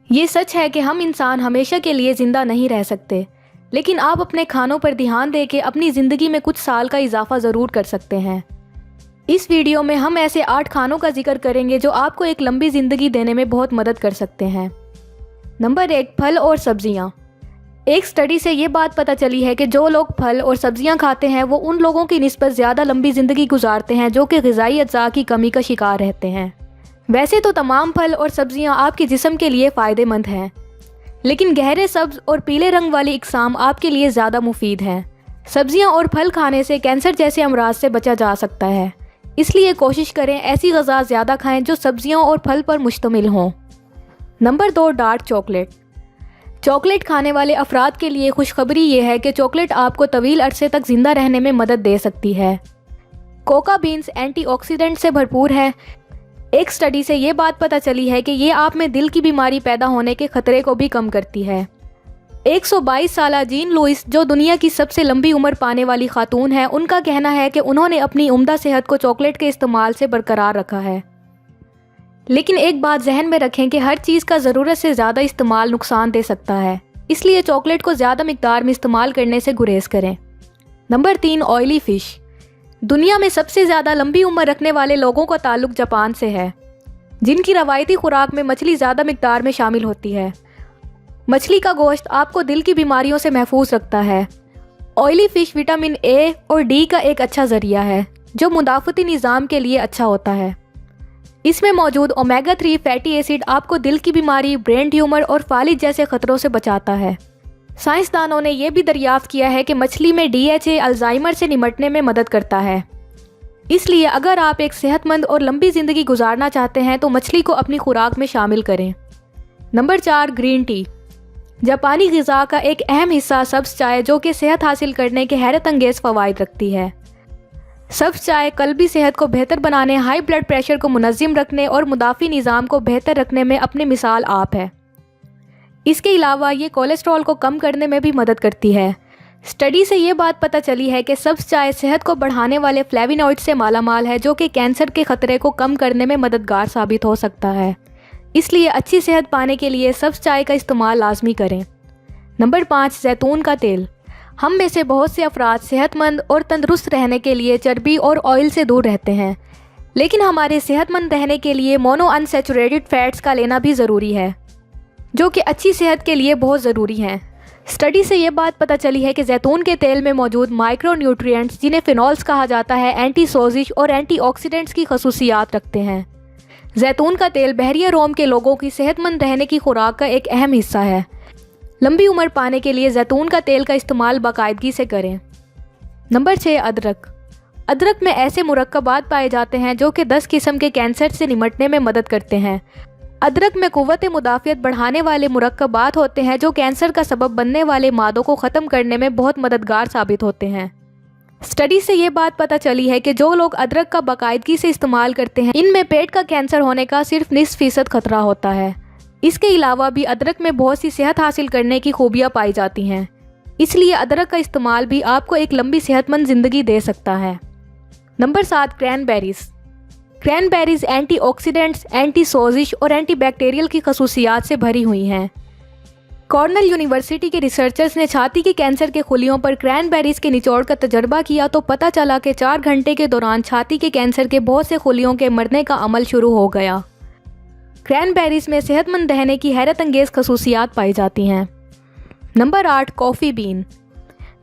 یہ سچ ہے کہ ہم انسان ہمیشہ کے لیے زندہ نہیں رہ سکتے، لیکن آپ اپنے کھانوں پر دھیان دے کے اپنی زندگی میں کچھ سال کا اضافہ ضرور کر سکتے ہیں۔ اس ویڈیو میں ہم ایسے 8 کھانوں کا ذکر کریں گے جو آپ کو ایک لمبی زندگی دینے میں بہت مدد کر سکتے ہیں۔ نمبر 1، پھل اور سبزیاں۔ ایک سٹڈی سے یہ بات پتہ چلی ہے کہ جو لوگ پھل اور سبزیاں کھاتے ہیں وہ ان لوگوں کی نسبت زیادہ لمبی زندگی گزارتے ہیں جو کہ غذائی اجزاء کی کمی کا شکار رہتے ہیں۔ ویسے تو تمام پھل اور سبزیاں آپ کے جسم کے لیے فائدہ مند ہیں، لیکن گہرے سبز اور پیلے رنگ والی اقسام آپ کے لیے زیادہ مفید ہیں۔ سبزیاں اور پھل کھانے سے کینسر جیسے امراض سے بچا جا سکتا ہے، اس لیے کوشش کریں ایسی غذا زیادہ کھائیں جو سبزیاں اور پھل پر مشتمل ہوں۔ Number 2، dark chocolate. چاکلیٹ کھانے والے افراد کے لیے خوشخبری یہ ہے کہ چاکلیٹ آپ کو طویل عرصے تک زندہ رہنے میں مدد دے سکتی ہے۔ کوکا بینز اینٹی آکسیڈنٹ سے بھرپور ہے۔ ایک سٹڈی سے یہ بات پتہ چلی ہے کہ یہ آپ میں دل کی بیماری پیدا ہونے کے خطرے کو بھی کم کرتی ہے۔ 122 سالہ جین لوئس، جو دنیا کی سب سے لمبی عمر پانے والی خاتون ہے، ان کا کہنا ہے کہ انہوں نے اپنی عمدہ صحت کو چاکلیٹ کے استعمال سے برقرار رکھا ہے۔ لیکن ایک بات ذہن میں رکھیں کہ ہر چیز کا ضرورت سے زیادہ استعمال نقصان دے سکتا ہے، اس لیے چاکلیٹ کو زیادہ مقدار میں استعمال کرنے سے گریز کریں۔ نمبر 3، آئلی فش۔ دنیا میں سب سے زیادہ لمبی عمر رکھنے والے لوگوں کا تعلق جاپان سے ہے، جن کی روایتی خوراک میں مچھلی زیادہ مقدار میں شامل ہوتی ہے۔ مچھلی کا گوشت آپ کو دل کی بیماریوں سے محفوظ رکھتا ہے۔ آئلی فش وٹامن اے اور ڈی کا ایک اچھا ذریعہ ہے جو مدافعتی نظام کے لیے اچھا ہوتا ہے۔ اس میں موجود اومیگا 3 فیٹی ایسڈ آپ کو دل کی بیماری، برین ٹیومر اور فالج جیسے خطروں سے بچاتا ہے۔ سائنسدانوں نے یہ بھی دریافت کیا ہے کہ مچھلی میں DHA الزائمر سے نمٹنے میں مدد کرتا ہے۔ اس لیے اگر آپ ایک صحت مند اور لمبی زندگی گزارنا چاہتے ہیں تو مچھلی کو اپنی خوراک میں شامل کریں۔ Number 4، green tea. جاپانی غذا کا ایک اہم حصہ سبز چائے، جو کہ صحت حاصل کرنے کے حیرت انگیز فوائد رکھتی ہے۔ سبز چائے قلبی صحت کو بہتر بنانے، ہائی بلڈ پریشر کو منظم رکھنے اور مدافعی نظام کو بہتر رکھنے میں اپنی مثال آپ ہے۔ اس کے علاوہ یہ کولیسٹرول کو کم کرنے میں بھی مدد کرتی ہے۔ سٹڈی سے یہ بات پتہ چلی ہے کہ سبز چائے صحت کو بڑھانے والے فلیوینوئڈ سے مالا مال ہے، جو کہ کینسر کے خطرے کو کم کرنے میں مددگار ثابت ہو سکتا ہے۔ اس لیے اچھی صحت پانے کے لیے سبز چائے کا استعمال لازمی کریں۔ نمبر 5، زیتون کا تیل۔ ہم میں سے بہت سے افراد صحت مند اور تندرست رہنے کے لیے چربی اور آئل سے دور رہتے ہیں، لیکن ہمارے صحت مند رہنے کے لیے مونو انسیچوریٹڈ فیٹس کا لینا بھی ضروری ہے، جو کہ اچھی صحت کے لیے بہت ضروری ہیں۔ سٹڈی سے یہ بات پتہ چلی ہے کہ زیتون کے تیل میں موجود مائکرو نیوٹرینٹس، جنہیں فینولز کہا جاتا ہے، اینٹی سوزش اور اینٹی آکسیڈنٹس کی خصوصیات رکھتے ہیں۔ زیتون کا تیل بحیرہ روم کے لوگوں کی صحت مند رہنے کی خوراک کا ایک اہم حصہ ہے۔ لمبی عمر پانے کے لیے زیتون کا تیل کا استعمال باقاعدگی سے کریں۔ نمبر 6، ادرک۔ ادرک میں ایسے مرکبات پائے جاتے ہیں جو کہ 10 قسم کے کینسر سے نمٹنے میں مدد کرتے ہیں۔ ادرک میں قوت مدافعت بڑھانے والے مرکبات ہوتے ہیں جو کینسر کا سبب بننے والے مادوں کو ختم کرنے میں بہت مددگار ثابت ہوتے ہیں۔ سٹڈی سے یہ بات پتہ چلی ہے کہ جو لوگ ادرک کا باقاعدگی سے استعمال کرتے ہیں، ان میں پیٹ کا کینسر ہونے کا صرف 20% خطرہ ہوتا ہے۔ اس کے علاوہ بھی ادرک میں بہت سی صحت حاصل کرنے کی خوبیاں پائی جاتی ہیں، اس لیے ادرک کا استعمال بھی آپ کو ایک لمبی صحت مند زندگی دے سکتا ہے۔ نمبر 7، کرین بیریز۔ کرین بیریز اینٹی آکسیڈنٹس، اینٹی سوزش اور اینٹی بیکٹیریل کی خصوصیات سے بھری ہوئی ہیں۔ کارنل یونیورسٹی کے ریسرچرز نے چھاتی کے کینسر کے خلیوں پر کرین بیریز کے نچوڑ کا تجربہ کیا تو پتہ چلا کہ 4 گھنٹے کے دوران چھاتی کے کینسر کے بہت سے خلیوں کے مرنے کا عمل شروع ہو گیا۔ کرین بیریز میں صحت مند رہنے کی حیرت انگیز خصوصیات پائی جاتی ہیں۔ نمبر 8، کافی بین۔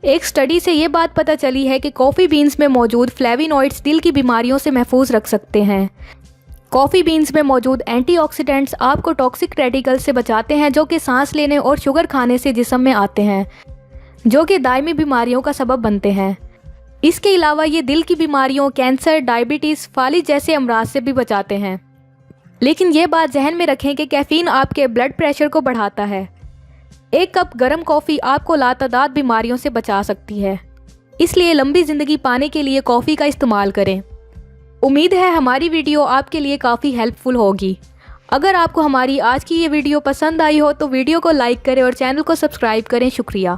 ایک سٹڈی سے یہ بات پتہ چلی ہے کہ کافی بینز میں موجود فلیوینوئڈز دل کی بیماریوں سے محفوظ رکھ سکتے ہیں۔ کافی بینز میں موجود اینٹی آکسیڈنٹس آپ کو ٹاکسک ریڈیکل سے بچاتے ہیں جو کہ سانس لینے اور شوگر کھانے سے جسم میں آتے ہیں، جو کہ دائمی بیماریوں کا سبب بنتے ہیں۔ اس کے علاوہ یہ دل کی بیماریوں، کینسر، ڈائبٹیز، فالج جیسے امراض سے بھی بچاتے ہیں۔ لیکن یہ بات ذہن میں رکھیں کہ کیفین آپ کے بلڈ پریشر کو بڑھاتا ہے۔ 1 کپ گرم کافی آپ کو لاتعداد بیماریوں سے بچا سکتی ہے، اس لیے لمبی زندگی پانے کے لیے کافی کا استعمال کریں۔ امید ہے ہماری ویڈیو آپ کے لیے کافی ہیلپ فل ہوگی۔ اگر آپ کو ہماری آج کی یہ ویڈیو پسند آئی ہو تو ویڈیو کو لائک کریں اور چینل کو سبسکرائب کریں۔ شکریہ۔